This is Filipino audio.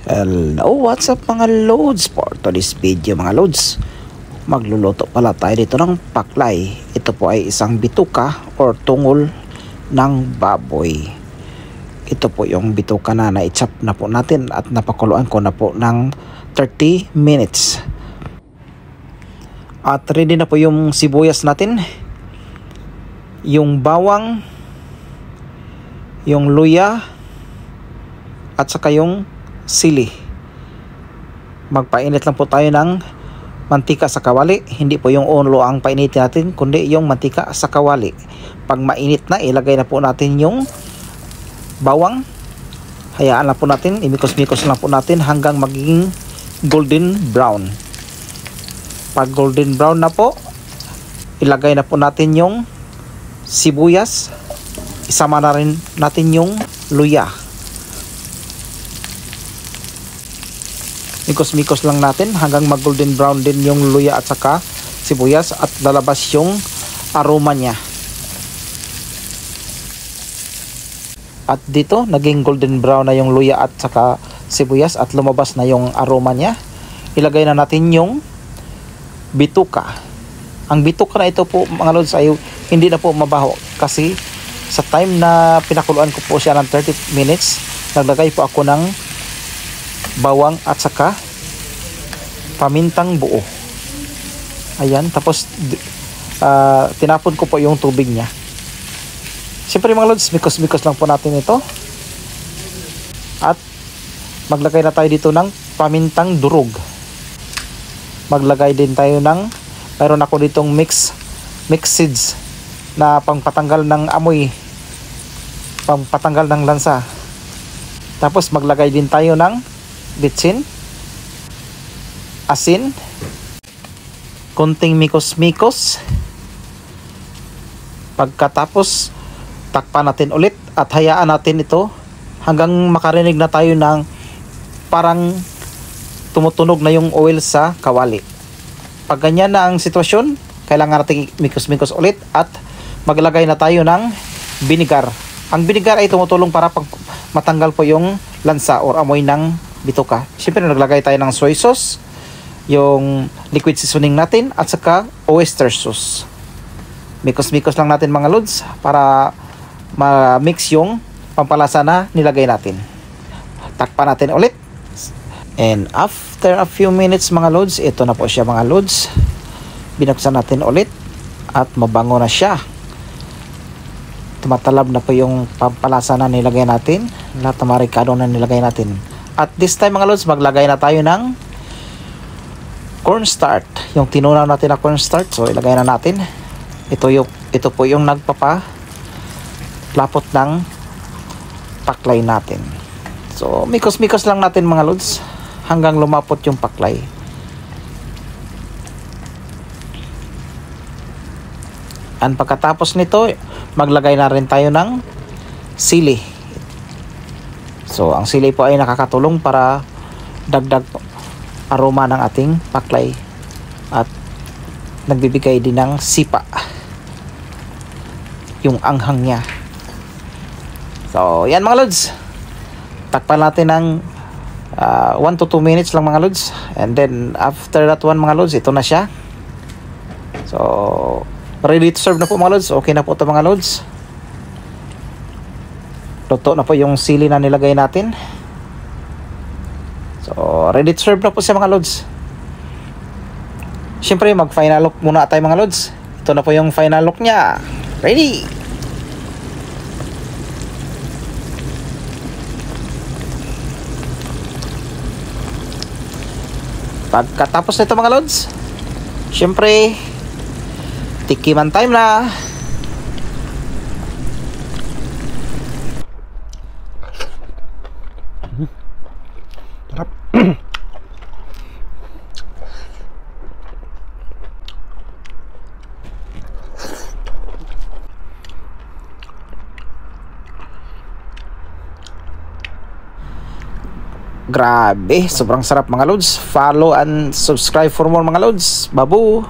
Hello, what's up mga loads? For today's video mga loads, magluluto pala tayo dito ng paklay. Ito po ay isang bituka or tungol ng baboy. Ito po yung bituka na na-chop na po natin at napakuluan ko na po ng 30 minutes. At ready na po yung sibuyas natin, yung bawang, yung luya, at saka yung sili. Magpainit lang po tayo ng mantika sa kawali. Hindi po yung ulo ang painitin natin, kundi yung mantika sa kawali. Pag mainit na, ilagay na po natin yung bawang. Hayaan lang po natin, imikos-mikos lang po natin hanggang magiging golden brown. Pag golden brown na po, ilagay na po natin yung sibuyas. Isama na rin natin yung luya. Mikos-mikos lang natin hanggang mag golden brown din yung luya at saka sibuyas at lalabas yung aroma niya. At dito naging golden brown na yung luya at saka sibuyas at lumabas na yung aroma niya. Ilagay na natin yung bituka. Ang bituka na ito po mga lods ay hindi na po mabaho kasi sa time na pinakuluan ko po siya ng 30 minutes, naglagay po ako ng bawang at saka pamintang buo. Ayan, tapos tinapon ko po yung tubig niya. Siyempre mga lods, mikos-mikos lang po natin ito. At maglagay na tayo dito ng pamintang durog. Maglagay din tayo ng, mayroon ako ditong mix seeds na pangpatanggal ng amoy, pangpatanggal ng lansa. Tapos maglagay din tayo ng bitsin, asin, konting mikos-mikos. Pagkatapos takpan natin ulit at hayaan natin ito hanggang makarinig na tayo ng parang tumutunog na yung oil sa kawali. Pag ganyan na ang sitwasyon, kailangan natin mikos-mikos ulit at maglagay na tayo ng vinegar. Ang vinegar ay tumutulong para matanggal po yung lansa or amoy ng bituka. Siyempre naglagay tayo ng soy sauce, yung liquid seasoning natin at saka oyster sauce. Mikos-mikos lang natin mga lods para ma-mix yung pampalasa na nilagay natin. Takpan natin ulit. And after a few minutes mga lods, ito na po siya mga lods. Binuksan natin ulit at mabango na siya. Tumatalab na po yung pampalasa na nilagay natin, lahat ng marikado na nilagay natin. At this time mga lods, maglagay na tayo ng cornstarch, yung tinunaw natin na cornstarch. So ilagay na natin. Ito po yung nagpapalapot ng paklay natin. So mikos-mikos lang natin mga lods hanggang lumapot yung paklay. And pagkatapos nito, maglagay na rin tayo ng sili. So ang sili po ay nakakatulong para dagdag aroma ng ating paklay at nagbibigay din ng sipa yung anghang niya. So yan mga lods, takpan natin ng 1 to 2 minutes lang mga lods, and then after that one mga lods, ito na siya. So ready to serve na po mga lods. Okay na po ito mga lods. Luto na po yung sili na nilagay natin. So ready to serve na po siya mga lods. Siyempre mag final look muna tayo mga lods. Ito na po yung final look nya. Ready. Pagkatapos nito mga lods, siyempre tikiman time na. Sarap. Grabe, sobrang sarap mga lods. Follow and subscribe for more mga lods. Babu.